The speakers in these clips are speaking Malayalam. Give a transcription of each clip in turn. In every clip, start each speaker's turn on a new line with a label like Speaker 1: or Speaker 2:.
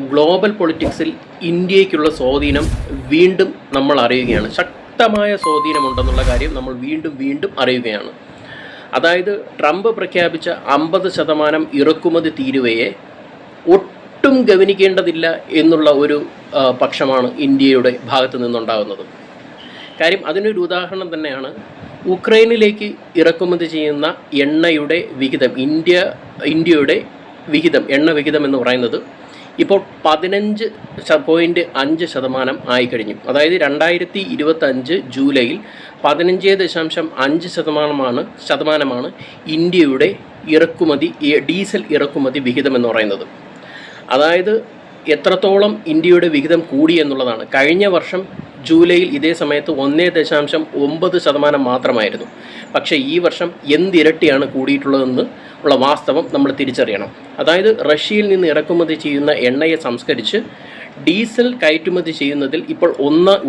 Speaker 1: ഗ്ലോബൽ പൊളിറ്റിക്സിൽ ഇന്ത്യയ്ക്കുള്ള സ്വാധീനം വീണ്ടും നമ്മൾ അറിയുകയാണ്. ശക്തമായ സ്വാധീനമുണ്ടെന്നുള്ള കാര്യം നമ്മൾ വീണ്ടും അറിയുകയാണ്. അതായത് ട്രംപ് പ്രഖ്യാപിച്ച 50% ഇറക്കുമതി തീരുവയെ ഒട്ടും ഗവനിക്കേണ്ടതില്ല എന്നുള്ള ഒരു പക്ഷമാണ് ഇന്ത്യയുടെ ഭാഗത്തു നിന്നുണ്ടാകുന്നത്. കാര്യം അതിനൊരു ഉദാഹരണം തന്നെയാണ് ഉക്രൈനിലേക്ക് ഇറക്കുമതി ചെയ്യുന്ന എണ്ണയുടെ വിഹിതം, ഇന്ത്യയുടെ വിഹിതം, എണ്ണ വിഹിതം എന്ന് പറയുന്നത് ഇപ്പോൾ 15.5% ആയിക്കഴിഞ്ഞു. അതായത് 2025 ജൂലൈയിൽ 15.5% ഇന്ത്യയുടെ ഡീസൽ ഇറക്കുമതി വിഹിതം എന്ന് പറയുന്നത്. അതായത് എത്രത്തോളം ഇന്ത്യയുടെ വിഹിതം കൂടി എന്നുള്ളതാണ്. കഴിഞ്ഞ വർഷം ജൂലൈയിൽ ഇതേ സമയത്ത് 1.9% മാത്രമായിരുന്നു. പക്ഷേ ഈ വർഷം എന്തിരട്ടിയാണ് കൂടിയിട്ടുള്ളതെന്ന് ഉള്ള വാസ്തവം നമ്മൾ തിരിച്ചറിയണം. അതായത് റഷ്യയിൽ നിന്ന് ഇറക്കുമതി ചെയ്യുന്ന എണ്ണയെ സംസ്കരിച്ച് ഡീസൽ കയറ്റുമതി ചെയ്യുന്നതിൽ ഇപ്പോൾ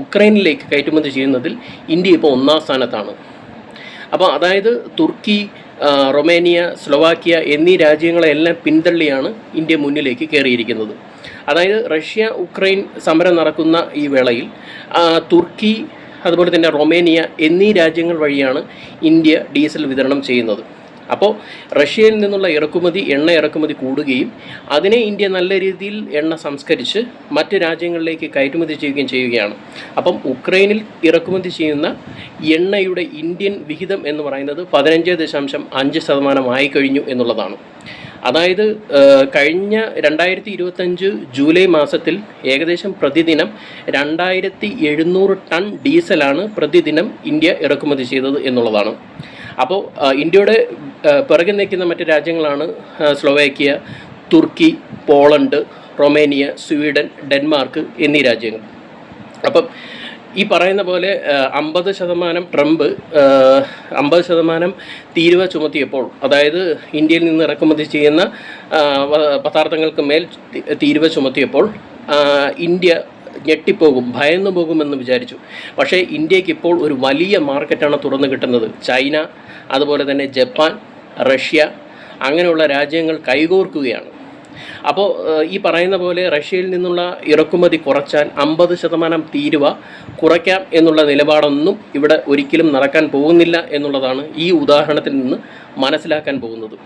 Speaker 1: ഉക്രൈനിലേക്ക് കയറ്റുമതി ചെയ്യുന്നതിൽ ഇന്ത്യ ഇപ്പോൾ 1ാം സ്ഥാനത്താണ്. അപ്പോൾ അതായത് തുർക്കി, റൊമേനിയ, സ്ലൊവാക്യ എന്നീ രാജ്യങ്ങളെല്ലാം പിന്തള്ളിയാണ് ഇന്ത്യ മുന്നിലേക്ക് കയറിയിരിക്കുന്നത്. അതായത് റഷ്യ ഉക്രൈൻ സമരം നടക്കുന്ന ഈ വേളയിൽ തുർക്കി, അതുപോലെ തന്നെ റൊമേനിയ എന്നീ രാജ്യങ്ങൾ വഴിയാണ് ഇന്ത്യ ഡീസൽ വിതരണം ചെയ്യുന്നത്. അപ്പോൾ റഷ്യയിൽ നിന്നുള്ള എണ്ണ ഇറക്കുമതി കൂടുകയും അതിനെ ഇന്ത്യ നല്ല രീതിയിൽ എണ്ണ സംസ്കരിച്ച് മറ്റ് രാജ്യങ്ങളിലേക്ക് കയറ്റുമതി ചെയ്യുകയാണ്. അപ്പം ഉക്രൈനിൽ ഇറക്കുമതി ചെയ്യുന്ന എണ്ണയുടെ ഇന്ത്യൻ വിഹിതം എന്ന് പറയുന്നത് 15.5% ആയിക്കഴിഞ്ഞു എന്നുള്ളതാണ്. അതായത് കഴിഞ്ഞ 2025 ജൂലൈ മാസത്തിൽ ഏകദേശം പ്രതിദിനം 2700 ടൺ ഡീസലാണ് പ്രതിദിനം ഇന്ത്യ ഇറക്കുമതി ചെയ്തത് എന്നുള്ളതാണ്. അപ്പോൾ ഇന്ത്യയുടെ പിറകെ നിൽക്കുന്ന മറ്റ് രാജ്യങ്ങളാണ് സ്ലൊവാക്യ, തുർക്കി, പോളണ്ട്, റൊമേനിയ, സ്വീഡൻ, ഡെൻമാർക്ക് എന്നീ രാജ്യങ്ങൾ. അപ്പം ഈ പറയുന്ന പോലെ 50% ട്രംപ് 50% തീരുവ ചുമത്തിയപ്പോൾ, അതായത് ഇന്ത്യയിൽ നിന്ന് ഇറക്കുമതി ചെയ്യുന്ന പദാർത്ഥങ്ങൾക്ക് മേൽ തീരുവ ചുമത്തിയപ്പോൾ ഇന്ത്യ ഞെട്ടിപ്പോകും, ഭയന്നു പോകുമെന്ന് വിചാരിച്ചു. പക്ഷേ ഇന്ത്യക്ക് ഇപ്പോൾ ഒരു വലിയ മാർക്കറ്റാണ് തുറന്നു കിട്ടുന്നത്. ചൈന, അതുപോലെ തന്നെ ജപ്പാൻ, റഷ്യ അങ്ങനെയുള്ള രാജ്യങ്ങൾ കൈകോർക്കുകയാണ്. അപ്പോൾ ഈ പറയുന്ന പോലെ റഷ്യയിൽ നിന്നുള്ള ഇറക്കുമതി കുറച്ചാൽ 50% തീരുവ കുറയ്ക്കാം എന്നുള്ള നിലപാടൊന്നും ഇവിടെ ഒരിക്കലും നടക്കാൻ പോകുന്നില്ല എന്നുള്ളതാണ് ഈ ഉദാഹരണത്തിൽ നിന്ന് മനസ്സിലാക്കാൻ പോകുന്നത്.